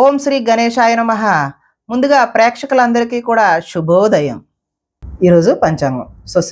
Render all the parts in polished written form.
ఓం శ్రీ గణేశాయ నమః. ముందుగా ప్రేక్షకులందరికీ కూడా శుభోదయం. ఈరోజు పంచాంగం.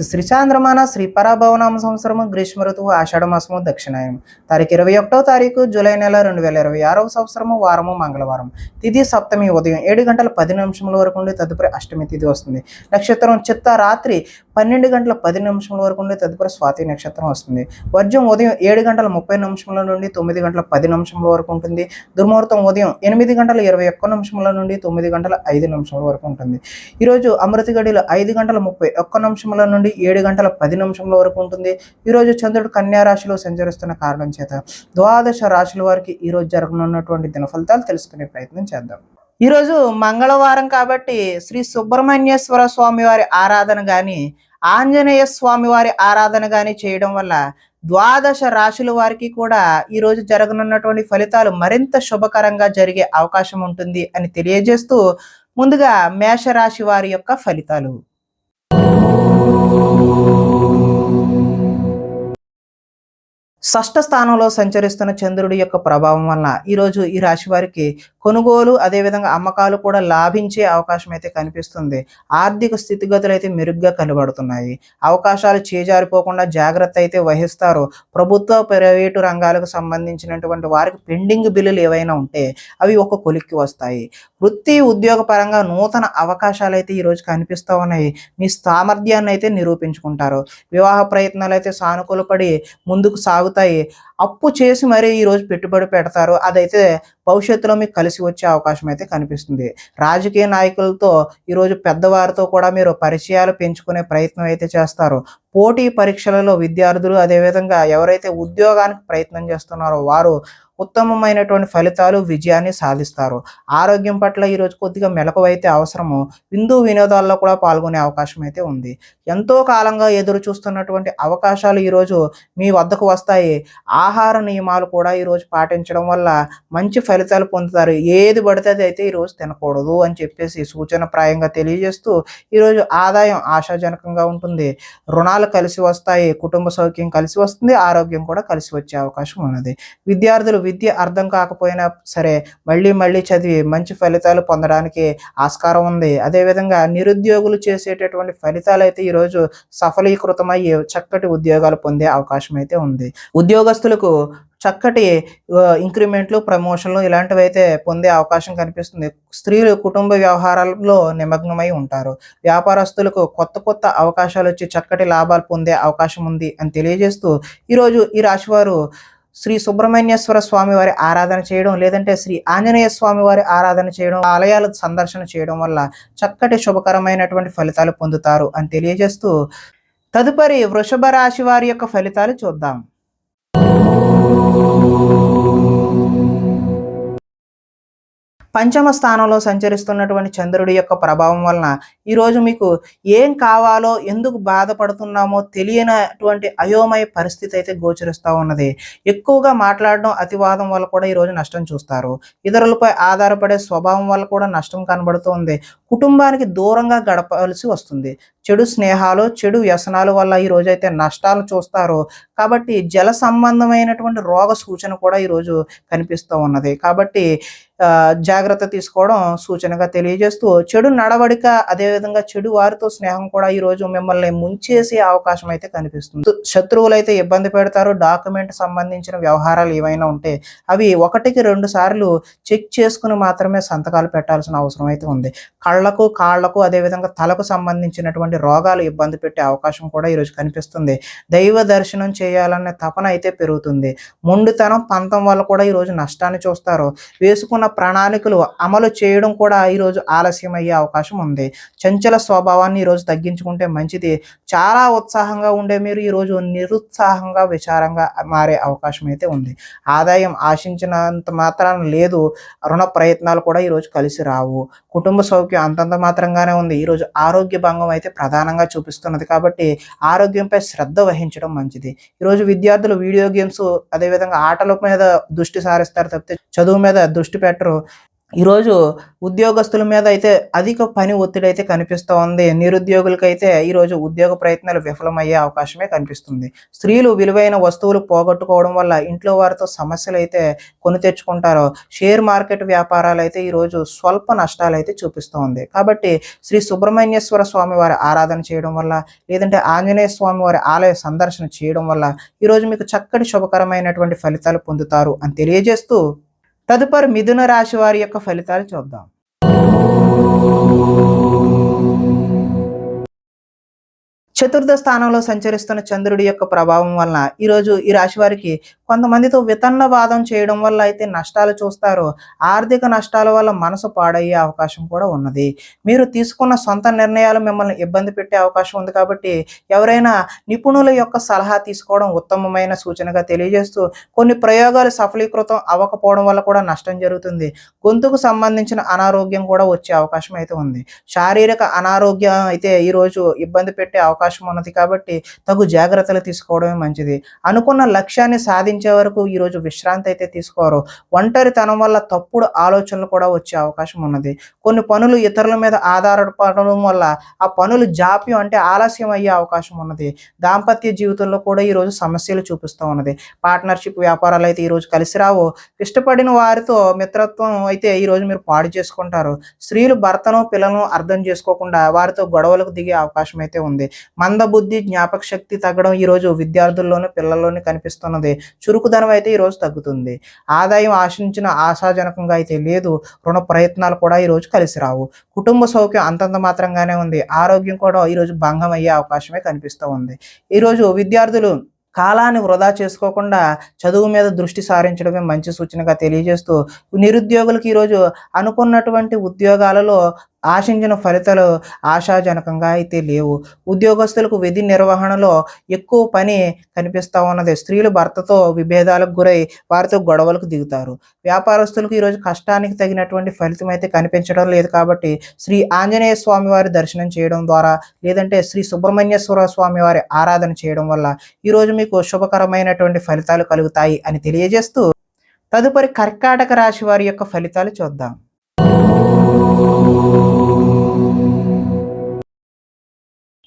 శ్రీ చాంద్రమాన శ్రీ పరాభవనామ సంవత్సరము గ్రీష్మ ఋతువు ఆషాఢమాసము దక్షిణాయనం. తారీఖు 21వ తారీఖు జూలై నెల 2026వ సంవత్సరము వారము మంగళవారం. తిథి సప్తమి ఉదయం 7:10 వరకు ఉండి తదుపరి అష్టమి తిథి వస్తుంది. నక్షత్రం చిత్త రాత్రి 12:10 వరకు ఉండి తదుపరి స్వాతి నక్షత్రం వస్తుంది. వర్జం ఉదయం 7:30 నుండి 9:10 వరకు ఉంటుంది. దుర్ముహూర్తం ఉదయం 8:21 నుండి 9:05 వరకు ఉంటుంది. ఈరోజు అమృత గడిలో 5:31 నుండి 7:10 వరకు ఉంటుంది. ఈరోజు చంద్రుడు కన్యా రాశిలో సంచరిస్తున్న కారణం చేత ద్వాదశ రాశుల వారికి ఈరోజు జరగనున్నటువంటి దిన ఫలితాలు తెలుసుకునే ప్రయత్నం చేద్దాం. ఈరోజు మంగళవారం కాబట్టి శ్రీ సుబ్రహ్మణ్యేశ్వర స్వామి వారి ఆరాధన కానీ ఆంజనేయ స్వామి వారి ఆరాధన కానీ చేయడం వల్ల ద్వాదశ రాశుల వారికి కూడా ఈరోజు జరగనున్నటువంటి ఫలితాలు మరింత శుభకరంగా జరిగే అవకాశం ఉంటుంది అని తెలియజేస్తూ ముందుగా మేషరాశి వారి యొక్క ఫలితాలు. షష్ఠ స్థానంలో సంచరిస్తున్న చంద్రుడి యొక్క ప్రభావం వలన ఈరోజు ఈ రాశి వారికి కొనుగోలు అదేవిధంగా అమ్మకాలు కూడా లాభించే అవకాశం అయితే కనిపిస్తుంది. ఆర్థిక స్థితిగతులు అయితే మెరుగ్గా కనబడుతున్నాయి. అవకాశాలు చేజారిపోకుండా జాగ్రత్త అయితే వహిస్తారు. ప్రభుత్వ ప్రైవేటు రంగాలకు సంబంధించినటువంటి వారికి పెండింగ్ బిల్లులు ఏవైనా ఉంటే అవి ఒక కొలిక్కి వస్తాయి. వృత్తి ఉద్యోగ పరంగా నూతన అవకాశాలు అయితే ఈరోజు కనిపిస్తూ ఉన్నాయి. మీ సామర్థ్యాన్ని అయితే నిరూపించుకుంటారు. వివాహ ప్రయత్నాలు అయితే సానుకూలపడి ముందుకు సాగుతాయి. అప్పు చేసి మరీ ఈరోజు పెట్టుబడి పెడతారు. అదైతే భవిష్యత్తులో మీకు కలిసి వచ్చే అవకాశం అయితే కనిపిస్తుంది. రాజకీయ నాయకులతో ఈరోజు పెద్దవారితో కూడా మీరు పరిచయాలు పెంచుకునే ప్రయత్నం అయితే చేస్తారు. పోటీ పరీక్షలలో విద్యార్థులు అదేవిధంగా ఎవరైతే ఉద్యోగానికి ప్రయత్నం చేస్తున్నారో వారు ఉత్తమమైనటువంటి ఫలితాలు విజయాన్ని సాధిస్తారు. ఆరోగ్యం పట్ల ఈరోజు కొద్దిగా మెలకువైతే అవసరము. విందు వినోదాల్లో కూడా పాల్గొనే అవకాశం అయితే ఉంది. ఎంతో కాలంగా ఎదురు చూస్తున్నటువంటి అవకాశాలు ఈరోజు మీ వద్దకు వస్తాయి. ఆహార నియమాలు కూడా ఈరోజు పాటించడం వల్ల మంచి ఫలితాలు పొందుతారు. ఏది పడితే అది అయితే ఈరోజు తినకూడదు అని చెప్పేసి సూచనప్రాయంగా తెలియజేస్తూ ఈరోజు ఆదాయం ఆశాజనకంగా ఉంటుంది. రుణాలు కలిసి వస్తాయి. కుటుంబ సౌఖ్యం కలిసి వస్తుంది. ఆరోగ్యం కూడా కలిసి వచ్చే అవకాశం ఉన్నది. విద్యార్థులు విద్య అర్థం కాకపోయినా సరే మళ్ళీ చదివి మంచి ఫలితాలు పొందడానికి ఆస్కారం ఉంది. అదేవిధంగా నిరుద్యోగులు చేసేటటువంటి ఫలితాలు అయితే ఈరోజు సఫలీకృతమయ్యి చక్కటి ఉద్యోగాలు పొందే అవకాశం అయితే ఉంది. ఉద్యోగస్తులకు చక్కటి ఇంక్రిమెంట్లు ప్రమోషన్లు ఇలాంటివి అయితే పొందే అవకాశం కనిపిస్తుంది. స్త్రీలు కుటుంబ వ్యవహారాల్లో నిమగ్నమై ఉంటారు. వ్యాపారస్తులకు కొత్త అవకాశాలు వచ్చి చక్కటి లాభాలు పొందే అవకాశం ఉంది అని తెలియజేస్తూ ఈరోజు ఈ రాశివారు శ్రీ సుబ్రహ్మణ్యేశ్వర స్వామి వారి ఆరాధన చేయడం లేదంటే శ్రీ ఆంజనేయ స్వామి వారి ఆరాధన చేయడం ఆలయాల సందర్శన చేయడం వల్ల చక్కటి శుభకరమైనటువంటి ఫలితాలు పొందుతారు అని తెలియజేస్తూ తదుపరి వృషభ రాశి వారి యొక్క ఫలితాలు చూద్దాం. పంచమ స్థానంలో సంచరిస్తున్నటువంటి చంద్రుడి యొక్క ప్రభావం వలన ఈరోజు మీకు ఏం కావాలో ఎందుకు బాధపడుతున్నామో తెలియనటువంటి అయోమయ పరిస్థితి అయితే గోచరిస్తూ ఉన్నది. ఎక్కువగా మాట్లాడడం అతివాదం వల్ల కూడా ఈరోజు నష్టం చూస్తారు. ఇతరులపై ఆధారపడే స్వభావం వల్ల కూడా నష్టం కనబడుతుంది. కుటుంబానికి దూరంగా గడపాల్సి వస్తుంది. చెడు స్నేహాలు చెడు వ్యసనాల వల్ల ఈరోజు అయితే నష్టాలు చూస్తారు. కాబట్టి జల సంబంధమైనటువంటి రోగ సూచన కూడా ఈరోజు కనిపిస్తూ ఉన్నది. కాబట్టి జాగ్రత్త తీసుకోవడం సూచనగా తెలియజేస్తూ చెడు నడవడిక అదేవిధంగా చెడు వారితో స్నేహం కూడా ఈరోజు మిమ్మల్ని ముంచేసే అవకాశం అయితే కనిపిస్తుంది. శత్రువులు అయితే ఇబ్బంది పెడతారు. డాక్యుమెంట్ సంబంధించిన వ్యవహారాలు ఏవైనా ఉంటే అవి 1-2 సార్లు చెక్ చేసుకుని మాత్రమే సంతకాలు పెట్టాల్సిన అవసరం అయితే ఉంది. కళ్ళకు కాళ్లకు అదేవిధంగా తలకు సంబంధించినటువంటి రోగాలు ఇబ్బంది పెట్టే అవకాశం కూడా ఈరోజు కనిపిస్తుంది. దైవ దర్శనం చేయాలనే తపన అయితే పెరుగుతుంది. మొండితనం పంతం వల్ల కూడా ఈరోజు నష్టాన్ని చూస్తారు. వేసుకున్న ప్రణాళికలు అమలు చేయడం కూడా ఈరోజు ఆలస్యం అయ్యే అవకాశం ఉంది. చంచల స్వభావాన్ని ఈరోజు తగ్గించుకుంటే మంచిది. చాలా ఉత్సాహంగా ఉండే మీరు ఈరోజు నిరుత్సాహంగా విచారంగా మారే అవకాశం అయితే ఉంది. ఆదాయం ఆశించినంత మాత్రాన లేదు. రుణ ప్రయత్నాలు కూడా ఈరోజు కలిసి రావు. కుటుంబ సౌఖ్యం అంతంత మాత్రంగానే ఉంది. ఈరోజు ఆరోగ్య భంగం అయితే ప్రధానంగా చూపిస్తున్నది. కాబట్టి ఆరోగ్యంపై శ్రద్ధ వహించడం మంచిది. ఈరోజు విద్యార్థులు వీడియో గేమ్స్ అదేవిధంగా ఆటల మీద దృష్టి సారిస్తారు తప్పితే చదువు మీద దృష్టి పెట్టరు. ఈరోజు ఉద్యోగస్తుల మీద అయితే అధిక పని ఒత్తిడి అయితే కనిపిస్తూ ఉంది. నిరుద్యోగులకైతే ఈరోజు ఉద్యోగ ప్రయత్నాలు విఫలమయ్యే అవకాశమే కనిపిస్తుంది. స్త్రీలు విలువైన వస్తువులు పోగొట్టుకోవడం వల్ల ఇంట్లో వారితో సమస్యలైతే కొని తెచ్చుకుంటారు. షేర్ మార్కెట్ వ్యాపారాలైతే ఈరోజు స్వల్ప నష్టాలైతే చూపిస్తూ ఉంది. కాబట్టి శ్రీ సుబ్రహ్మణ్యేశ్వర స్వామి వారి ఆరాధన చేయడం వల్ల, లేదంటే ఆంజనేయ స్వామి వారి ఆలయ సందర్శన చేయడం వల్ల ఈరోజు మీకు చక్కటి శుభకరమైనటువంటి ఫలితాలు పొందుతారు అని తెలియజేస్తూ, తదుపరి మిథున రాశి వారి యొక్క ఫలితాలు చూద్దాం. చతుర్థ స్థానంలో సంచరిస్తున్న చంద్రుడి యొక్క ప్రభావం వలన ఈరోజు ఈ రాశి వారికి కొంతమందితో వితన్నవాదం చేయడం వల్ల అయితే నష్టాలు చూస్తారు. ఆర్థిక నష్టాల వల్ల మనసు పాడయ్యే అవకాశం కూడా ఉన్నది. మీరు తీసుకున్న సొంత నిర్ణయాలు మిమ్మల్ని ఇబ్బంది పెట్టే అవకాశం ఉంది. కాబట్టి ఎవరైనా నిపుణుల యొక్క సలహా తీసుకోవడం ఉత్తమమైన సూచనగా తెలియజేస్తూ, కొన్ని ప్రయోగాలు సఫలీకృతం అవ్వకపోవడం వల్ల కూడా నష్టం జరుగుతుంది. గొంతుకు సంబంధించిన అనారోగ్యం కూడా వచ్చే అవకాశం అయితే ఉంది. శారీరక అనారోగ్యం అయితే ఈరోజు ఇబ్బంది పెట్టే అవకాశం ఉన్నది. కాబట్టి తగు జాగ్రత్తలు తీసుకోవడమే మంచిది. అనుకున్న లక్ష్యాన్ని సాధించే వరకు ఈరోజు విశ్రాంతి అయితే తీసుకోరు. ఒంటరితనం వల్ల తప్పుడు ఆలోచనలు కూడా వచ్చే అవకాశం ఉన్నది. కొన్ని పనులు ఇతరుల మీద ఆధారపడడం వల్ల ఆ పనులు జాప్యం అంటే ఆలస్యం అయ్యే అవకాశం ఉన్నది. దాంపత్య జీవితంలో కూడా ఈరోజు సమస్యలు చూపిస్తూ ఉన్నది. పార్ట్నర్షిప్ వ్యాపారాలు అయితే ఈరోజు కలిసి రావు. ఇష్టపడిన వారితో మిత్రత్వం అయితే ఈరోజు మీరు పాడు చేసుకుంటారు. స్త్రీలు భర్తను పిల్లలను అర్థం చేసుకోకుండా వారితో గొడవలకు దిగే అవకాశం అయితే ఉంది. మందబుద్ధి, జ్ఞాపక శక్తి తగ్గడం ఈరోజు విద్యార్థుల్లోనూ పిల్లల్లోనూ కనిపిస్తున్నది. చురుకుదనం అయితే ఈరోజు తగ్గుతుంది. ఆదాయం ఆశించిన ఆశాజనకంగా అయితే లేదు. రుణ ప్రయత్నాలు కూడా ఈరోజు కలిసి రావు. కుటుంబ సౌఖ్యం అంతంత మాత్రంగానే ఉంది. ఆరోగ్యం కూడా ఈరోజు భంగం అయ్యే అవకాశమే కనిపిస్తూ ఉంది. ఈరోజు విద్యార్థులు కాలాన్ని వృధా చేసుకోకుండా చదువు మీద దృష్టి సారించడమే మంచి సూచనగా తెలియజేస్తూ, నిరుద్యోగులకు ఈరోజు అనుకున్నటువంటి ఉద్యోగాలలో ఆశించిన ఫలితాలు ఆశాజనకంగా అయితే లేవు. ఉద్యోగస్తులకు విధి నిర్వహణలో ఎక్కువ పని కనిపిస్తూ ఉన్నది. స్త్రీలు భర్తతో విభేదాలకు గురై వారితో గొడవలకు దిగుతారు. వ్యాపారస్తులకు ఈరోజు కష్టానికి తగినటువంటి ఫలితం అయితే కనిపించడం లేదు. కాబట్టి శ్రీ ఆంజనేయ స్వామి వారి దర్శనం చేయడం ద్వారా, లేదంటే శ్రీ సుబ్రహ్మణ్యేశ్వర స్వామి వారి ఆరాధన చేయడం వల్ల ఈరోజు మీకు శుభకరమైనటువంటి ఫలితాలు కలుగుతాయి అని తెలియజేస్తూ, తదుపరి కర్కాటక రాశి వారి యొక్క ఫలితాలు చూద్దాం.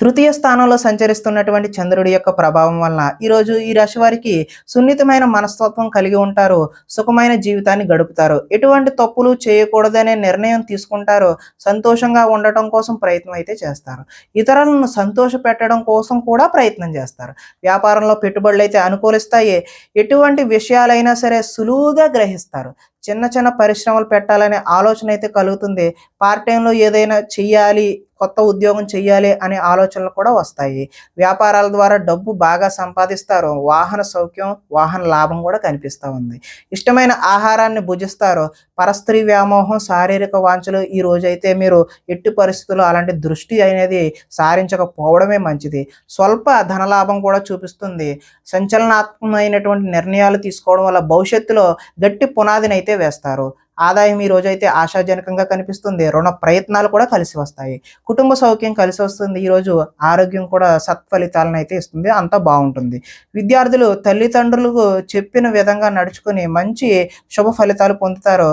తృతీయ స్థానంలో సంచరిస్తున్నటువంటి చంద్రుడి యొక్క ప్రభావం వలన ఈరోజు ఈ రాశి వారికి సున్నితమైన మనస్తత్వం కలిగి ఉంటారు. సుఖమైన జీవితాన్ని గడుపుతారు. ఎటువంటి తప్పులు చేయకూడదనే నిర్ణయం తీసుకుంటారు. సంతోషంగా ఉండటం కోసం ప్రయత్నం అయితే చేస్తారు. ఇతరులను సంతోష పెట్టడం కోసం కూడా ప్రయత్నం చేస్తారు. వ్యాపారంలో పెట్టుబడులు అయితే అనుకూలిస్తాయి. ఎటువంటి విషయాలైనా సరే సులువుగా గ్రహిస్తారు. చిన్న చిన్న పరిశ్రమలు పెట్టాలనే ఆలోచన అయితే కలుగుతుంది. పార్ట్ టైంలో ఏదైనా చెయ్యాలి, కొత్త ఉద్యోగం చెయ్యాలి అనే ఆలోచనలు కూడా వస్తాయి. వ్యాపారాల ద్వారా డబ్బు బాగా సంపాదిస్తారు. వాహన సౌఖ్యం, వాహన లాభం కూడా కనిపిస్తూ ఉంది. ఇష్టమైన ఆహారాన్ని భుజిస్తారు. పరస్త్రీ వ్యామోహం, శారీరక వాంఛలు ఈ రోజైతే మీరు ఎట్టి పరిస్థితుల్లో అలాంటి దృష్టి అనేది సారించకపోవడమే మంచిది. స్వల్ప ధనలాభం కూడా చూపిస్తుంది. సంచలనాత్మకమైనటువంటి నిర్ణయాలు తీసుకోవడం వల్ల భవిష్యత్తులో గట్టి పునాదిని అయితే వేస్తారు. ఆదాయం ఈ రోజైతే ఆశాజనకంగా కనిపిస్తుంది. రుణ ప్రయత్నాలు కూడా కలిసి వస్తాయి. కుటుంబ సౌఖ్యం కలిసి వస్తుంది. ఈరోజు ఆరోగ్యం కూడా సత్ఫలితాలను అయితే ఇస్తుంది. అంతా బాగుంటుంది. విద్యార్థులు తల్లిదండ్రులకు చెప్పిన విధంగా నడుచుకుని మంచి శుభ ఫలితాలు పొందుతారు.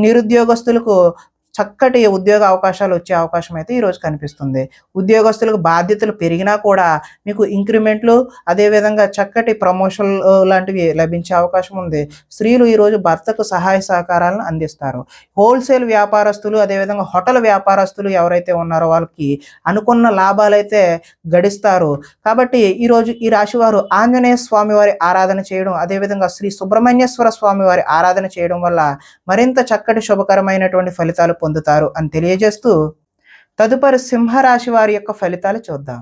నిరుద్యోగస్తులకు చక్కటి ఉద్యోగ అవకాశాలు వచ్చే అవకాశం అయితే ఈరోజు కనిపిస్తుంది. ఉద్యోగస్తులకు బాధ్యతలు పెరిగినా కూడా మీకు ఇంక్రిమెంట్లు, అదేవిధంగా చక్కటి ప్రమోషన్ లాంటివి లభించే అవకాశం ఉంది. స్త్రీలు ఈరోజు భర్తకు సహాయ సహకారాలను అందిస్తారు. హోల్సేల్ వ్యాపారస్తులు, అదేవిధంగా హోటల్ వ్యాపారస్తులు ఎవరైతే ఉన్నారో వాళ్ళకి అనుకున్న లాభాలైతే గడిస్తారు. కాబట్టి ఈరోజు ఈ రాశి వారు ఆంజనేయ స్వామి వారి ఆరాధన చేయడం, అదేవిధంగా శ్రీ సుబ్రహ్మణ్యేశ్వర స్వామి వారి ఆరాధన చేయడం వల్ల మరింత చక్కటి శుభకరమైనటువంటి ఫలితాలు పొందుతారు అని తెలియజేస్తూ, తదుపరి సింహరాశి వారి యొక్క ఫలితాలు చూద్దాం.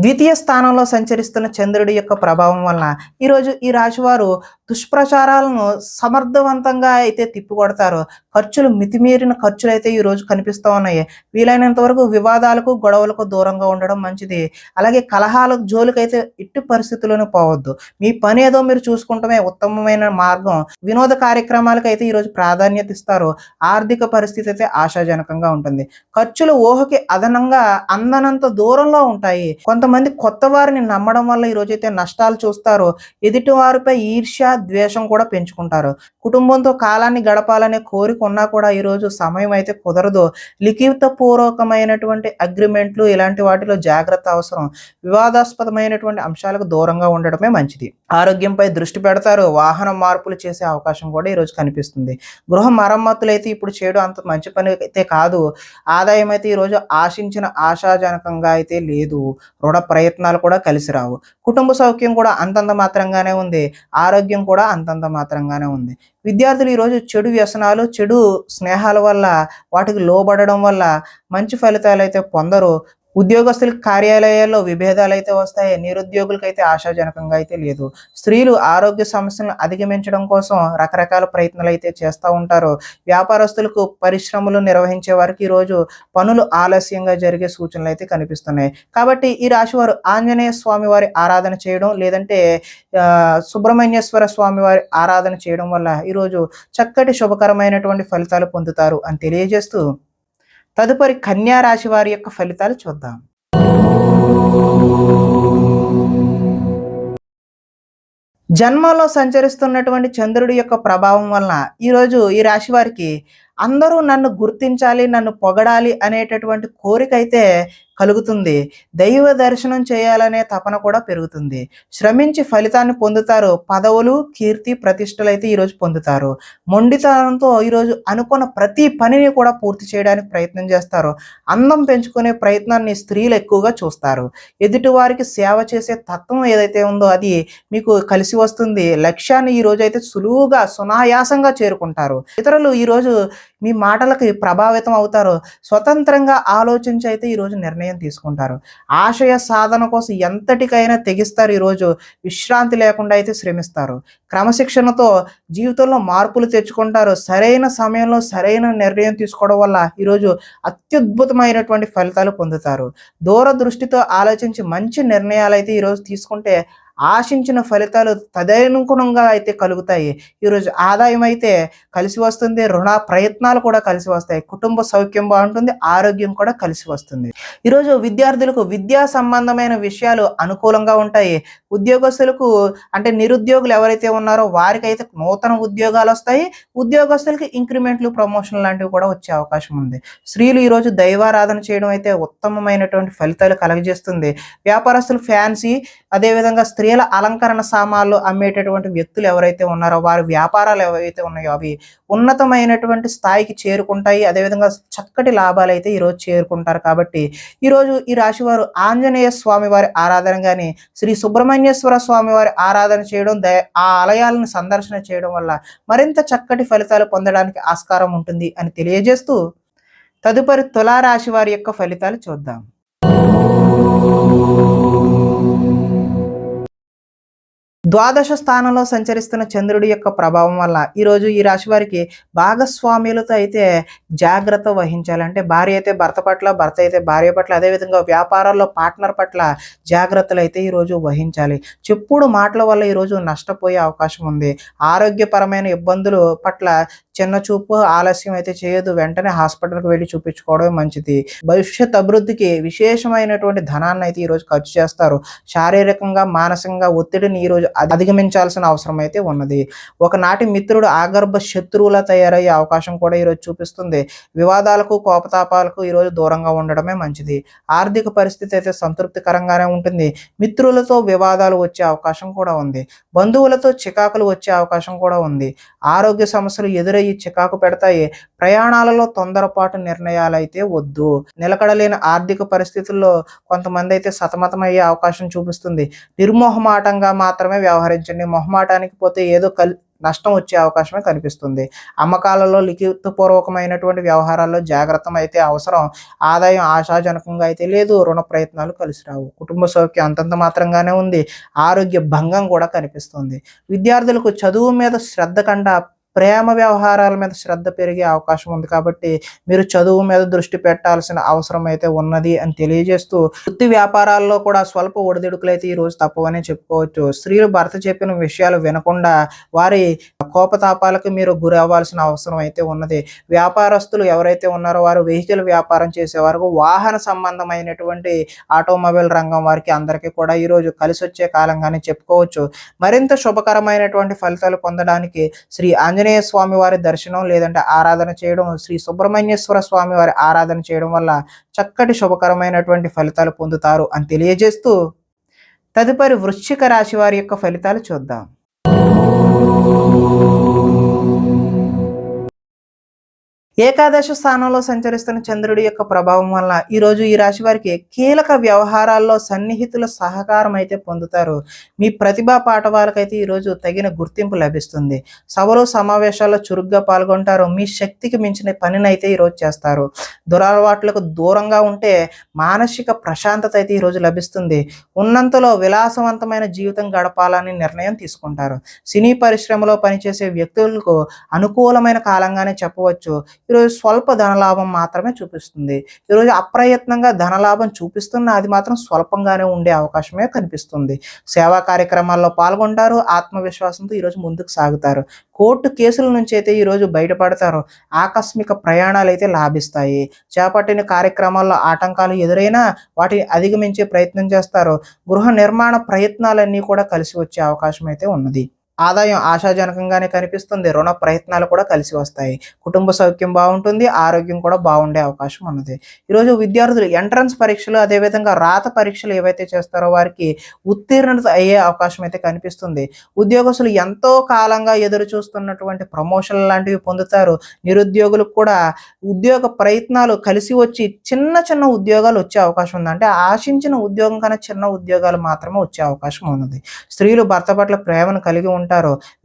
ద్వితీయ స్థానంలో సంచరిస్తున్న చంద్రుడి యొక్క ప్రభావం వలన ఈరోజు ఈ రాశివారు దుష్ప్రచారాలను సమర్థవంతంగా అయితే తిప్పికొడతారు. ఖర్చులు మితిమీరిన ఖర్చులు అయితే ఈరోజు కనిపిస్తూ ఉన్నాయి. వీలైనంత వరకు వివాదాలకు, గొడవలకు దూరంగా ఉండడం మంచిది. అలాగే కలహాల జోలికైతే ఎట్టి పరిస్థితుల్లోనూ పోవద్దు. మీ పని ఏదో మీరు చూసుకుంటమే ఉత్తమమైన మార్గం. వినోద కార్యక్రమాలకు అయితే ఈరోజు ప్రాధాన్యత ఇస్తారు. ఆర్థిక పరిస్థితి అయితే ఆశాజనకంగా ఉంటుంది. ఖర్చులు ఊహకి అదనంగా అందనంత దూరంలో ఉంటాయి. కొంతమంది కొంతమంది కొత్త వారిని నమ్మడం వల్ల ఈరోజైతే నష్టాలు చూస్తారు. ఎదుటి వారిపై ఈర్ష్య, ద్వేషం కూడా పెంచుకుంటారు. కుటుంబంతో కాలాన్ని గడపాలనే కోరిక ఉన్నా కూడా ఈరోజు సమయం అయితే కుదరదు. లిఖితపూర్వకమైనటువంటి అగ్రిమెంట్లు ఇలాంటి వాటిలో జాగ్రత్త అవసరం. వివాదాస్పదమైనటువంటి అంశాలకు దూరంగా ఉండడమే మంచిది. ఆరోగ్యంపై దృష్టి పెడతారు. వాహనం మార్పులు చేసే అవకాశం కూడా ఈరోజు కనిపిస్తుంది. గృహ మరమ్మతులు అయితే ఇప్పుడు చేయడం అంత మంచి పని అయితే కాదు. ఆదాయం అయితే ఈరోజు ఆశించిన ఆశాజనకంగా అయితే లేదు. రుణ ప్రయత్నాలు కూడా కలిసి రావు. కుటుంబ సౌఖ్యం కూడా అంతంత మాత్రంగానే ఉంది. ఆరోగ్యం కూడా అంతంత మాత్రంగానే ఉంది. విద్యార్థులు ఈరోజు చెడు వ్యసనాలు, చెడు స్నేహాల వల్ల, వాటికి లోబడడం వల్ల మంచి ఫలితాలు అయితే పొందరు. ఉద్యోగస్తులకు కార్యాలయాల్లో విభేదాలు అయితే వస్తాయి. నిరుద్యోగులకైతే ఆశాజనకంగా అయితే లేదు. స్త్రీలు ఆరోగ్య సమస్యలను అధిగమించడం కోసం రకరకాల ప్రయత్నాలు అయితే చేస్తూ ఉంటారు. వ్యాపారస్తులకు, పరిశ్రమలు నిర్వహించే వారికి ఈరోజు పనులు ఆలస్యంగా జరిగే సూచనలు అయితే కనిపిస్తున్నాయి. కాబట్టి ఈ రాశి వారు ఆంజనేయ స్వామి వారి ఆరాధన చేయడం, లేదంటే సుబ్రహ్మణ్యేశ్వర స్వామి వారి ఆరాధన చేయడం వల్ల ఈరోజు చక్కటి శుభకరమైనటువంటి ఫలితాలు పొందుతారు అని తెలియజేస్తూ, తదుపరి కన్యా రాశి వారి యొక్క ఫలితాలు చూద్దాం. జన్మలో సంచరిస్తున్నటువంటి చంద్రుడి యొక్క ప్రభావం వలన ఈరోజు ఈ రాశి వారికి అందరూ నన్ను గుర్తించాలి, నన్ను పొగడాలి అనేటటువంటి కోరిక అయితే కలుగుతుంది. దైవ దర్శనం చేయాలనే తపన కూడా పెరుగుతుంది. శ్రమించి ఫలితాన్ని పొందుతారు. పదవులు, కీర్తి, ప్రతిష్టలు అయితే ఈరోజు పొందుతారు. మొండితనంతో ఈరోజు అనుకున్న ప్రతి పనిని కూడా పూర్తి చేయడానికి ప్రయత్నం చేస్తారు. అందం పెంచుకునే ప్రయత్నాన్ని స్త్రీలు ఎక్కువగా చూస్తారు. ఎదుటి వారికి సేవ చేసే తత్వం ఏదైతే ఉందో అది మీకు కలిసి వస్తుంది. లక్ష్యాన్ని ఈ రోజు అయితే సులువుగా, సునాయాసంగా చేరుకుంటారు. ఇతరులు ఈరోజు మీ మాటలకి ప్రభావితం అవుతారు. స్వతంత్రంగా ఆలోచించి అయితే ఈరోజు నిర్ణయం తీసుకుంటారు. ఆశయ సాధన కోసం ఎంతటికైనా తెగిస్తారు. ఈరోజు విశ్రాంతి లేకుండా అయితే శ్రమిస్తారు. క్రమశిక్షణతో జీవితంలో మార్పులు తెచ్చుకుంటారు. సరైన సమయంలో సరైన నిర్ణయం తీసుకోవడం వల్ల ఈరోజు అత్యద్భుతమైనటువంటి ఫలితాలు పొందుతారు. దూరదృష్టితో ఆలోచించి మంచి నిర్ణయాలు అయితే ఈరోజు తీసుకుంటే ఆశించిన ఫలితాలు తదనుగుణంగా అయితే కలుగుతాయి. ఈరోజు ఆదాయం అయితే కలిసి వస్తుంది. రుణ ప్రయత్నాలు కూడా కలిసి వస్తాయి. కుటుంబ సౌఖ్యం బాగుంటుంది. ఆరోగ్యం కూడా కలిసి వస్తుంది. ఈరోజు విద్యార్థులకు విద్యా సంబంధమైన విషయాలు అనుకూలంగా ఉంటాయి. ఉద్యోగస్తులకు, అంటే నిరుద్యోగులు ఎవరైతే ఉన్నారో వారికైతే నూతన ఉద్యోగాలు వస్తాయి. ఉద్యోగస్తులకి ఇంక్రిమెంట్లు, ప్రమోషన్ లాంటివి కూడా వచ్చే అవకాశం ఉంది. స్త్రీలు ఈరోజు దైవారాధన చేయడం అయితే ఉత్తమమైనటువంటి ఫలితాలు కలగజేస్తుంది. వ్యాపారస్తులు ఫ్యాన్సీ, అదేవిధంగా స్త్రీల అలంకరణ సామాన్లు అమ్మేటటువంటి వ్యక్తులు ఎవరైతే ఉన్నారో వారి వ్యాపారాలు ఏవైతే ఉన్నాయో అవి ఉన్నతమైనటువంటి స్థాయికి చేరుకుంటాయి. అదేవిధంగా చక్కటి లాభాలు అయితే ఈరోజు చేరుకుంటారు. కాబట్టి ఈరోజు ఈ రాశి వారు ఆంజనేయ స్వామి వారి ఆరాధన కానీ, శ్రీ సుబ్రహ్మణ్యేశ్వర స్వామి వారి ఆరాధన చేయడం, ఆ ఆలయాలను సందర్శన చేయడం వల్ల మరింత చక్కటి ఫలితాలు పొందడానికి ఆస్కారం ఉంటుంది అని తెలియజేస్తూ, తదుపరి తులారాశి వారి యొక్క ఫలితాలు చూద్దాం. ద్వాదశ స్థానంలో సంచరిస్తున్న చంద్రుడి యొక్క ప్రభావం వల్ల ఈరోజు ఈ రాశి వారికి భాగస్వామ్యులతో అయితే జాగ్రత్త వహించాలి. అంటే భార్య అయితే భర్త పట్ల, భర్త అయితే భార్య పట్ల, అదేవిధంగా వ్యాపారాల్లో పార్ట్నర్ పట్ల జాగ్రత్తలు అయితే ఈరోజు వహించాలి. చెప్పుడు మాటల వల్ల ఈరోజు నష్టపోయే అవకాశం ఉంది. ఆరోగ్యపరమైన ఇబ్బందులు పట్ల చిన్న చూపు, ఆలస్యం అయితే చేయదు. వెంటనే హాస్పిటల్కి వెళ్ళి చూపించుకోవడమే మంచిది. భవిష్యత్ అభివృద్ధికి విశేషమైనటువంటి ధనాన్ని అయితే ఈరోజు ఖర్చు చేస్తారు. శారీరకంగా, మానసికంగా ఒత్తిడిని ఈరోజు అధిగమించాల్సిన అవసరం అయితే ఉన్నది. ఒకనాటి మిత్రుడు ఆగర్భ శత్రువులా తయారయ్యే అవకాశం కూడా ఈరోజు చూపిస్తుంది. వివాదాలకు, కోపతాపాలకు ఈరోజు దూరంగా ఉండడమే మంచిది. ఆర్థిక పరిస్థితి అయితే సంతృప్తికరంగానే ఉంటుంది. మిత్రులతో వివాదాలు వచ్చే అవకాశం కూడా ఉంది. బంధువులతో చికాకులు వచ్చే అవకాశం కూడా ఉంది. ఆరోగ్య సమస్యలు ఎదురయ్యి చికాకు పెడతాయి. ప్రయాణాలలో తొందరపాటు నిర్ణయాలు అయితే వద్దు. నిలకడలేని ఆర్థిక పరిస్థితుల్లో కొంతమంది అయితే సతమతమయ్యే అవకాశం చూపిస్తుంది. నిర్మోహమాటంగా మాత్రమే వ్యవహరించండి. మొహమాటానికి పోతే ఏదో నష్టం వచ్చే అవకాశమే కనిపిస్తుంది. అమ్మకాలలో లిఖితపూర్వకమైనటువంటి వ్యవహారాల్లో జాగ్రత్త అయితే అవసరం. ఆదాయం ఆశాజనకంగా అయితే లేదు. రుణ ప్రయత్నాలు కలిసి రావు. కుటుంబ సౌఖ్యం అంతంత మాత్రంగానే ఉంది. ఆరోగ్య భంగం కూడా కనిపిస్తుంది. విద్యార్థులకు చదువు మీద శ్రద్ధ కంటే ప్రేమ వ్యవహారాల మీద శ్రద్ధ పెరిగే అవకాశం ఉంది. కాబట్టి మీరు చదువు మీద దృష్టి పెట్టాల్సిన అవసరం అయితే ఉన్నది అని తెలియజేస్తూ, వృత్తి వ్యాపారాల్లో కూడా స్వల్ప ఒడిదుడుకులు అయితే ఈరోజు తప్పవనే చెప్పుకోవచ్చు. స్త్రీలు భర్త చెప్పిన విషయాలు వినకుండా వారి కోపతాపాలకు మీరు గురి అవ్వాల్సిన అవసరం అయితే ఉన్నది. వ్యాపారస్తులు ఎవరైతే ఉన్నారో వారు వెహికల్ వ్యాపారం చేసేవారు, వాహన సంబంధమైనటువంటి ఆటోమొబైల్ రంగం వారికి అందరికీ కూడా ఈరోజు కలిసొచ్చే కాలంగానే చెప్పుకోవచ్చు. మరింత శుభకరమైనటువంటి ఫలితాలు పొందడానికి శ్రీ ఆంజనేయ స్వామి వారి దర్శనం లేదంటే ఆరాధన చేయడం, శ్రీ సుబ్రహ్మణ్యేశ్వర స్వామి వారి ఆరాధన చేయడం వల్ల చక్కటి శుభకరమైనటువంటి ఫలితాలు పొందుతారు అని తెలియజేస్తూ, తదుపరి వృశ్చిక రాశి వారి యొక్క ఫలితాలు చూద్దాం. ఏకాదశ స్థానంలో సంచరిస్తున్న చంద్రుడి యొక్క ప్రభావం వల్ల ఈరోజు ఈ రాశి వారికి కీలక వ్యవహారాల్లో సన్నిహితుల సహకారం అయితే పొందుతారు. మీ ప్రతిభా పాఠవాలకైతే ఈరోజు తగిన గుర్తింపు లభిస్తుంది. సభలో సమావేశాల్లో చురుగ్గా పాల్గొంటారు. మీ శక్తికి మించిన పనినైతే ఈరోజు చేస్తారు. దురలవాట్లకు దూరంగా ఉంటే మానసిక ప్రశాంతత అయితే ఈరోజు లభిస్తుంది. ఉన్నంతలో విలాసవంతమైన జీవితం గడపాలని నిర్ణయం తీసుకుంటారు. సినీ పరిశ్రమలో పనిచేసే వ్యక్తులకు అనుకూలమైన కాలంగానే చెప్పవచ్చు. ఈరోజు స్వల్ప ధనలాభం మాత్రమే చూపిస్తుంది. ఈరోజు అప్రయత్నంగా ధనలాభం చూపిస్తున్న అది మాత్రం స్వల్పంగానే ఉండే అవకాశమే కనిపిస్తుంది. సేవా కార్యక్రమాల్లో పాల్గొంటారు. ఆత్మవిశ్వాసంతో ఈరోజు ముందుకు సాగుతారు. కోర్టు కేసుల నుంచి అయితే ఈరోజు బయటపడతారు. ఆకస్మిక ప్రయాణాలు అయితే లాభిస్తాయి. చేపట్టిన కార్యక్రమాల్లో ఆటంకాలు ఎదురైనా వాటిని అధిగమించే ప్రయత్నం చేస్తారు. గృహ నిర్మాణ ప్రయత్నాలన్నీ కూడా కలిసి వచ్చే అవకాశం అయితే ఉన్నది. ఆదాయం ఆశాజనకంగానే కనిపిస్తుంది. రుణ ప్రయత్నాలు కూడా కలిసి వస్తాయి. కుటుంబ సౌఖ్యం బాగుంటుంది. ఆరోగ్యం కూడా బాగుండే అవకాశం ఉన్నది. ఈరోజు విద్యార్థులు ఎంట్రన్స్ పరీక్షలు అదేవిధంగా రాత పరీక్షలు ఏవైతే చేస్తారో వారికి ఉత్తీర్ణత అయ్యే అవకాశం అయితే కనిపిస్తుంది. ఉద్యోగస్తులు ఎంతో కాలంగా ఎదురు చూస్తున్నటువంటి ప్రమోషన్లు లాంటివి పొందుతారు. నిరుద్యోగులకు కూడా ఉద్యోగ ప్రయత్నాలు కలిసి వచ్చి చిన్న చిన్న ఉద్యోగాలు వచ్చే అవకాశం ఉంది. అంటే ఆశించిన ఉద్యోగం కన్నా చిన్న ఉద్యోగాలు మాత్రమే వచ్చే అవకాశం ఉన్నది. స్త్రీలు భర్త పట్ల ప్రేమను కలిగి ఉంటారు.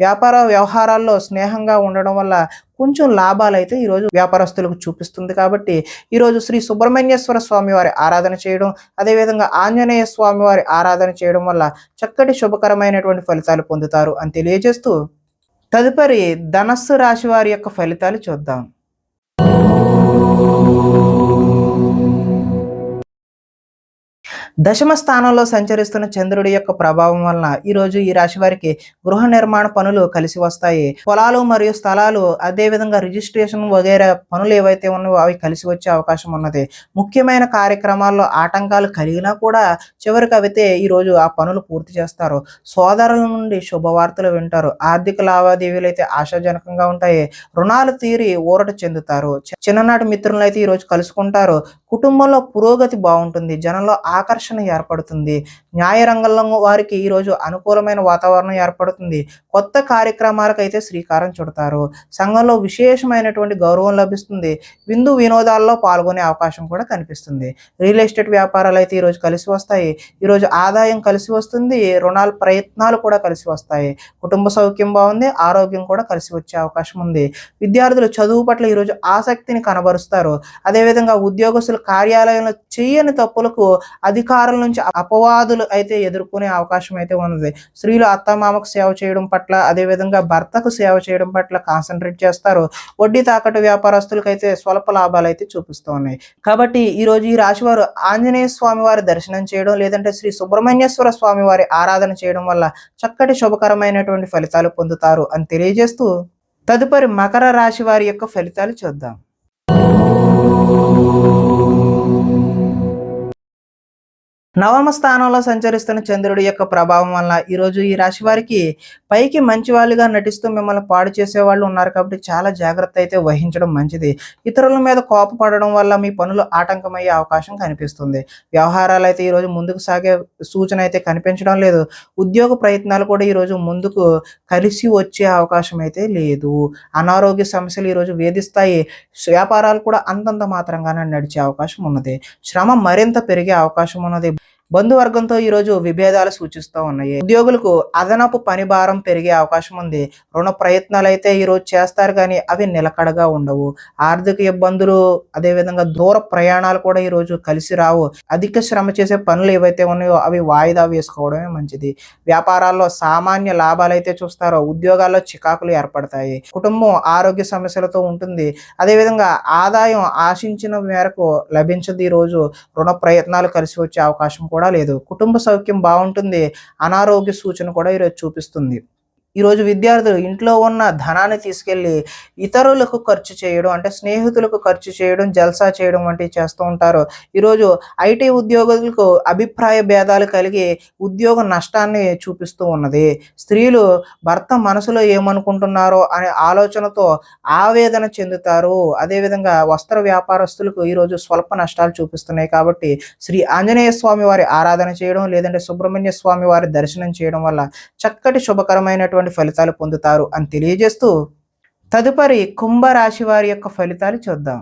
వ్యాపార వ్యవహారాల్లో స్నేహంగా ఉండడం వల్ల కొంచెం లాభాలు అయితే ఈరోజు వ్యాపారస్తులకు చూపిస్తుంది. కాబట్టి ఈరోజు శ్రీ సుబ్రహ్మణ్యేశ్వర స్వామి వారి ఆరాధన చేయడం, అదేవిధంగా ఆంజనేయ స్వామి వారి ఆరాధన చేయడం వల్ల చక్కటి శుభకరమైనటువంటి ఫలితాలు పొందుతారు అని తెలియజేస్తూ, తదుపరి ధనస్సు రాశి వారి యొక్క ఫలితాలు చూద్దాం. దశమ స్థానంలో సంచరిస్తున్న చంద్రుడి యొక్క ప్రభావం వలన ఈరోజు ఈ రాశి వారికి గృహ నిర్మాణ పనులు కలిసి వస్తాయి. పొలాలు మరియు స్థలాలు అదేవిధంగా రిజిస్ట్రేషన్ వగైరా పనులు ఏవైతే ఉన్నాయో అవి కలిసి వచ్చే అవకాశం ఉన్నది. ముఖ్యమైన కార్యక్రమాల్లో ఆటంకాలు కలిగినా కూడా చివరికి అయితే ఈరోజు ఆ పనులు పూర్తి చేస్తారు. సోదరుల నుండి శుభవార్తలు వింటారు. ఆర్థిక లావాదేవీలు అయితే ఆశాజనకంగా ఉంటాయి. రుణాలు తీరి ఊరట చెందుతారు. చిన్ననాటి మిత్రులను అయితే ఈరోజు కలుసుకుంటారు. కుటుంబంలో పురోగతి బాగుంటుంది. జనంలో ఆకర్షణ ఏర్పడుతుంది. న్యాయ రంగంలో వారికి ఈరోజు అనుకూలమైన వాతావరణం ఏర్పడుతుంది. కొత్త కార్యక్రమాలకు అయితే శ్రీకారం చుడతారు. సంఘంలో విశేషమైనటువంటి గౌరవం లభిస్తుంది. విందు వినోదాల్లో పాల్గొనే అవకాశం కూడా కనిపిస్తుంది. రియల్ ఎస్టేట్ వ్యాపారాలు అయితే ఈరోజు కలిసి వస్తాయి. ఈరోజు ఆదాయం కలిసి వస్తుంది. రుణాల ప్రయత్నాలు కూడా కలిసి వస్తాయి. కుటుంబ సౌఖ్యం బాగుంది. ఆరోగ్యం కూడా కలిసి వచ్చే అవకాశం ఉంది. విద్యార్థులు చదువు పట్ల ఈరోజు ఆసక్తిని కనబరుస్తారు. అదేవిధంగా ఉద్యోగస్తులు కార్యాలయంలో చేయని తప్పులకు అధికారుల నుంచి అపవాదులు అయితే ఎదుర్కొనే అవకాశం అయితే ఉన్నది. స్త్రీలు అత్తమామకు సేవ చేయడం పట్ల అదేవిధంగా భర్తకు సేవ చేయడం పట్ల కాన్సన్ట్రేట్ చేస్తారు. వడ్డీ తాకట్టు వ్యాపారస్తులకు అయితే స్వల్ప లాభాలు అయితే చూపిస్తూ ఉన్నాయి. కాబట్టి ఈరోజు ఈ రాశి వారు ఆంజనేయ స్వామి వారి దర్శనం చేయడం లేదంటే శ్రీ సుబ్రహ్మణ్యేశ్వర స్వామి వారి ఆరాధన చేయడం వల్ల చక్కటి శుభకరమైనటువంటి ఫలితాలు పొందుతారు అని తెలియజేస్తూ, తదుపరి మకర రాశి వారి యొక్క ఫలితాలు చూద్దాం. నవమ స్థానంలో సంచరిస్తున్న చంద్రుడి యొక్క ప్రభావం వల్ల ఈరోజు ఈ రాశి వారికి పైకి మంచి వాళ్ళుగా నటిస్తూ మిమ్మల్ని పాడు చేసే వాళ్ళు ఉన్నారు. కాబట్టి చాలా జాగ్రత్త అయితే వహించడం మంచిది. ఇతరుల మీద కోపపడడం వల్ల మీ పనులు ఆటంకమయ్యే అవకాశం కనిపిస్తుంది. వ్యవహారాలు అయితే ఈరోజు ముందుకు సాగే సూచన అయితే కనిపించడం లేదు. ఉద్యోగ ప్రయత్నాలు కూడా ఈరోజు ముందుకు కలిసి వచ్చే అవకాశం అయితే లేదు. అనారోగ్య సమస్యలు ఈరోజు వేధిస్తాయి. వ్యాపారాలు కూడా అంతంత మాత్రంగానే నడిచే అవకాశం ఉన్నది. శ్రమ మరింత పెరిగే అవకాశం ఉన్నది. బంధువర్గంతో ఈరోజు విభేదాలు సూచిస్తూ ఉన్నాయి. ఉద్యోగులకు అదనపు పని భారం పెరిగే అవకాశం ఉంది. రుణ ప్రయత్నాలు అయితే ఈరోజు చేస్తారు కానీ అవి నిలకడగా ఉండవు. ఆర్థిక ఇబ్బందులు అదేవిధంగా దూర ప్రయాణాలు కూడా ఈరోజు కలిసి రావు. అధిక శ్రమ చేసే పనులు ఏవైతే ఉన్నాయో అవి వాయిదా వేసుకోవడమే మంచిది. వ్యాపారాల్లో సామాన్య లాభాలు అయితే చూస్తారో, ఉద్యోగాల్లో చికాకులు ఏర్పడతాయి. కుటుంబం ఆరోగ్య సమస్యలతో ఉంటుంది. అదేవిధంగా ఆదాయం ఆశించిన మేరకు లభించదు. ఈరోజు రుణ ప్రయత్నాలు కలిసి వచ్చే అవకాశం కూడా లేదు. కుటుంబ సౌఖ్యం బాగుంటుంది. అనారోగ్య సూచన కూడా ఈరోజు చూపిస్తుంది. ఈరోజు విద్యార్థులు ఇంట్లో ఉన్న ధనాన్ని తీసుకెళ్ళి ఇతరులకు ఖర్చు చేయడం, అంటే స్నేహితులకు ఖర్చు చేయడం, జల్సా చేయడం వంటివి చేస్తూ ఉంటారు. ఈరోజు ఐటీ ఉద్యోగులకు అభిప్రాయ భేదాలు కలిగి ఉద్యోగ నష్టాన్ని చూపిస్తూ ఉన్నది. స్త్రీలు భర్త మనసులో ఏమనుకుంటున్నారో అనే ఆలోచనతో ఆవేదన చెందుతారు. అదేవిధంగా వస్త్ర వ్యాపారస్తులకు ఈరోజు స్వల్ప నష్టాలు చూపిస్తున్నాయి. కాబట్టి శ్రీ ఆంజనేయ స్వామి వారి ఆరాధన చేయడం, లేదంటే సుబ్రహ్మణ్య స్వామి వారి దర్శనం చేయడం వల్ల చక్కటి శుభకరమైనటువంటి ఫలితాలు పొందుతారు అని తెలియజేస్తూ, తదుపరి కుంభరాశి వారి యొక్క ఫలితాలు చూద్దాం.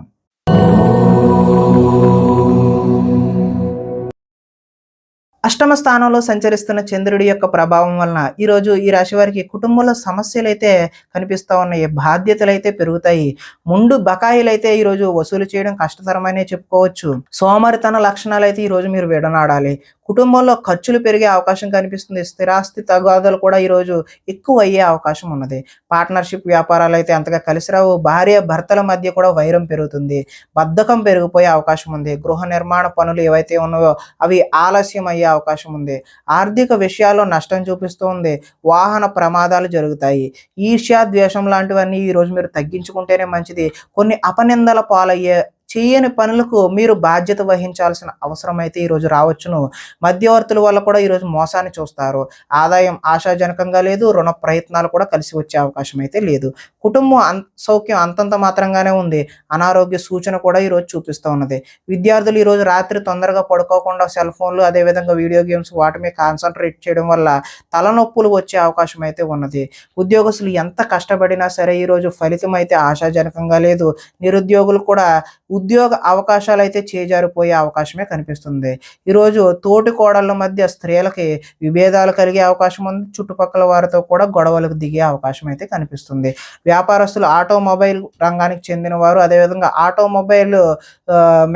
అష్టమ స్థానంలో సంచరిస్తున్న చంద్రుడి యొక్క ప్రభావం వలన ఈరోజు ఈ రాశి వారికి కుటుంబంలో సమస్యలు అయితే కనిపిస్తూ ఉన్నాయి. బాధ్యతలు అయితే పెరుగుతాయి. ముందు బకాయిలు అయితే ఈరోజు వసూలు చేయడం కష్టతరమనే చెప్పుకోవచ్చు. సోమరితన లక్షణాలు అయితే ఈరోజు మీరు విడనాడాలి. కుటుంబంలో ఖర్చులు పెరిగే అవకాశం కనిపిస్తుంది. స్థిరాస్తి తగాదాలు కూడా ఈరోజు ఎక్కువ అయ్యే అవకాశం ఉన్నది. పార్ట్నర్షిప్ వ్యాపారాలు అయితే అంతగా కలిసి రావు. భార్య భర్తల మధ్య కూడా వైరం పెరుగుతుంది. బద్ధకం పెరిగిపోయే అవకాశం ఉంది. గృహ నిర్మాణ పనులు ఏవైతే ఉన్నాయో అవి ఆలస్యం అయ్యే అవకాశం ఉంది. ఆర్థిక విషయాల్లో నష్టం చూపిస్తూ ఉంది. వాహన ప్రమాదాలు జరుగుతాయి. ఈర్ష్య, ద్వేషం లాంటివన్నీ ఈరోజు మీరు తగ్గించుకుంటేనే మంచిది. కొన్ని అపనిందల పాలయ్యే చేయని పనులకు మీరు బాధ్యత వహించాల్సిన అవసరం అయితే ఈరోజు రావచ్చును. మధ్యవర్తుల వల్ల కూడా ఈరోజు మోసాన్ని చూస్తారు. ఆదాయం ఆశాజనకంగా లేదు. రుణ ప్రయత్నాలు కూడా కలిసి వచ్చే అవకాశం అయితే లేదు. కుటుంబం సౌఖ్యం అంతంత మాత్రంగానే ఉంది. అనారోగ్య సూచన కూడా ఈరోజు చూపిస్తూ ఉన్నది. విద్యార్థులు ఈరోజు రాత్రి తొందరగా పడుకోకుండా సెల్ ఫోన్లు, అదేవిధంగా వీడియో గేమ్స్ వాటి మీద కాన్సన్ట్రేట్ చేయడం వల్ల తలనొప్పులు వచ్చే అవకాశం అయితే ఉన్నది. ఉద్యోగస్తులు ఎంత కష్టపడినా సరే ఈరోజు ఫలితం అయితే ఆశాజనకంగా లేదు. నిరుద్యోగులు కూడా ఉద్యోగ అవకాశాలు అయితే చేజారిపోయే అవకాశమే కనిపిస్తుంది. ఈరోజు తోటి కోడళ్ళ మధ్య స్త్రీలకి విభేదాలు కలిగే అవకాశం ఉంది. చుట్టుపక్కల వారితో కూడా గొడవలకు దిగే అవకాశం అయితే కనిపిస్తుంది. వ్యాపారస్తులు, ఆటోమొబైల్ రంగానికి చెందిన వారు, అదేవిధంగా ఆటోమొబైల్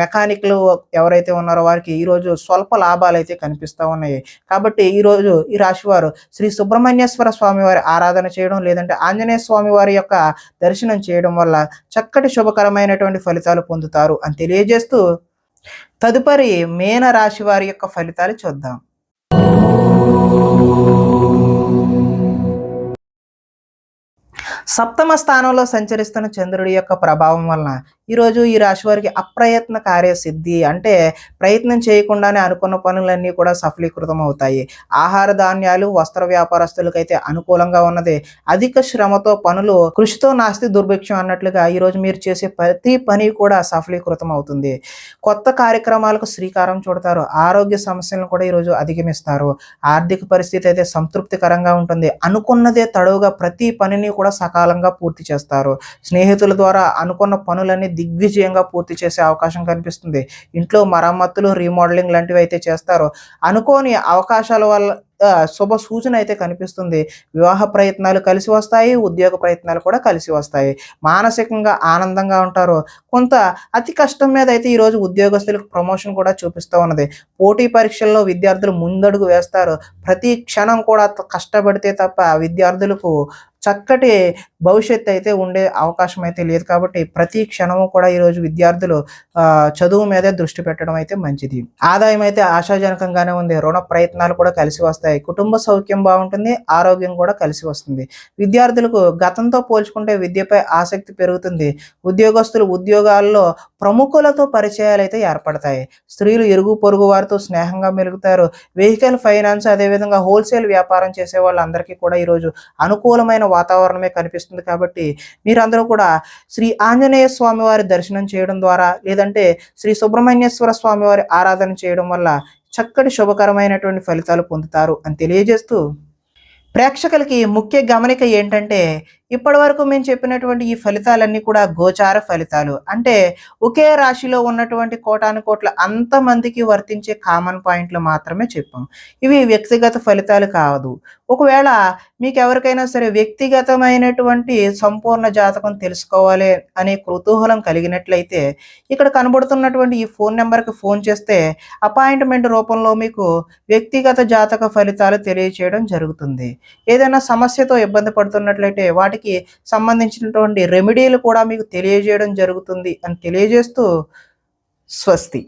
మెకానిక్లు ఎవరైతే ఉన్నారో వారికి ఈరోజు స్వల్ప లాభాలు అయితే కనిపిస్తూ ఉన్నాయి. కాబట్టి ఈరోజు ఈ రాశి వారు శ్రీ సుబ్రహ్మణ్యేశ్వర స్వామి వారి ఆరాధన చేయడం, లేదంటే ఆంజనేయ స్వామి వారి యొక్క దర్శనం చేయడం వల్ల చక్కటి శుభకరమైనటువంటి ఫలితాలు పొందుతారు అని తెలియజేస్తూ, తదుపరి మీన రాశి వారి యొక్క ఫలితాలు చూద్దాం. సప్తమ స్థానంలో సంచరిస్తున్న చంద్రుడి యొక్క ప్రభావం వలన ఈరోజు ఈ రాశి వారికి అప్రయత్న కార్యసిద్ధి, అంటే ప్రయత్నం చేయకుండానే అనుకున్న పనులన్నీ కూడా సఫలీకృతం అవుతాయి. ఆహార ధాన్యాలు, వస్త్ర వ్యాపారస్తులకైతే అనుకూలంగా ఉన్నది. అధిక శ్రమతో పనులు, కృషితో నాస్తి దుర్భిక్షం అన్నట్లుగా ఈరోజు మీరు చేసే ప్రతి పని కూడా సఫలీకృతం అవుతుంది. కొత్త కార్యక్రమాలకు శ్రీకారం చుడతారు. ఆరోగ్య సమస్యలను కూడా ఈరోజు అధిగమిస్తారు. ఆర్థిక పరిస్థితి అయితే సంతృప్తికరంగా ఉంటుంది. అనుకున్నదే తడవుగా ప్రతి పనిని కూడా సకాలంగా పూర్తి చేస్తారు. స్నేహితుల ద్వారా అనుకున్న పనులన్నీ దిగ్విజయంగా పూర్తి చేసే అవకాశం కనిపిస్తుంది. ఇంట్లో మరమ్మతులు, రీమోడలింగ్ లాంటివి అయితే చేస్తారు. అనుకోని అవకాశాల వల్ల శుభ సూచన అయితే కనిపిస్తుంది. వివాహ ప్రయత్నాలు కలిసి వస్తాయి. ఉద్యోగ ప్రయత్నాలు కూడా కలిసి వస్తాయి. మానసికంగా ఆనందంగా ఉంటారు. కొంత అతి కష్టం మీద అయితే ఈరోజు ఉద్యోగస్తులకు ప్రమోషన్ కూడా చూపిస్తూ ఉన్నది. పోటీ పరీక్షల్లో విద్యార్థులు ముందడుగు వేస్తారు. ప్రతి క్షణం కూడా కష్టపడితే తప్ప విద్యార్థులకు చక్కటి భవిష్యత్తు అయితే ఉండే అవకాశం అయితే లేదు. కాబట్టి ప్రతి క్షణము కూడా ఈరోజు విద్యార్థులు చదువు మీదే దృష్టి పెట్టడం అయితే మంచిది. ఆదాయం అయితే ఆశాజనకంగానే ఉంది. రుణ ప్రయత్నాలు కూడా కలిసి వస్తాయి. కుటుంబ సౌఖ్యం బాగుంటుంది. ఆరోగ్యం కూడా కలిసి వస్తుంది. విద్యార్థులకు గతంతో పోల్చుకుంటే విద్యపై ఆసక్తి పెరుగుతుంది. ఉద్యోగస్తులు ఉద్యోగాల్లో ప్రముఖులతో పరిచయాలు అయితే ఏర్పడతాయి. స్త్రీలు ఇరుగు పొరుగు వారితో స్నేహంగా మెలుగుతారు. వెహికల్ ఫైనాన్స్, అదేవిధంగా హోల్సేల్ వ్యాపారం చేసే వాళ్ళందరికీ కూడా ఈరోజు అనుకూలమైన వాతావరణమే కనిపిస్తుంది. కాబట్టి మీరందరూ కూడా శ్రీ ఆంజనేయ స్వామి వారి దర్శనం చేయడం ద్వారా, లేదంటే శ్రీ సుబ్రహ్మణ్యేశ్వర స్వామి వారి ఆరాధన చేయడం వల్ల చక్కటి శుభకరమైనటువంటి ఫలితాలు పొందుతారు అని తెలియజేస్తూ, ప్రేక్షకులకి ముఖ్య గమనిక ఏంటంటే, ఇప్పటి వరకు మేము చెప్పినటువంటి ఈ ఫలితాలన్నీ కూడా గోచార ఫలితాలు, అంటే ఒకే రాశిలో ఉన్నటువంటి కోటాను కోట్ల అంతమందికి వర్తించే కామన్ పాయింట్లు మాత్రమే చెప్పాం. ఇవి వ్యక్తిగత ఫలితాలు కాదు. ఒకవేళ మీకు ఎవరికైనా సరే వ్యక్తిగతమైనటువంటి సంపూర్ణ జాతకం తెలుసుకోవాలి అనే కుతూహలం కలిగినట్లయితే ఇక్కడ కనబడుతున్నటువంటి ఈ ఫోన్ నెంబర్కి ఫోన్ చేస్తే అపాయింట్మెంట్ రూపంలో మీకు వ్యక్తిగత జాతక ఫలితాలు తెలియచేయడం జరుగుతుంది. ఏదైనా సమస్యతో ఇబ్బంది పడుతున్నట్లయితే వాటికి సంబంధించినటువంటి రెమెడీలు కూడా మీకు తెలియజేయడం జరుగుతుంది అని తెలియజేస్తూ, స్వస్తి.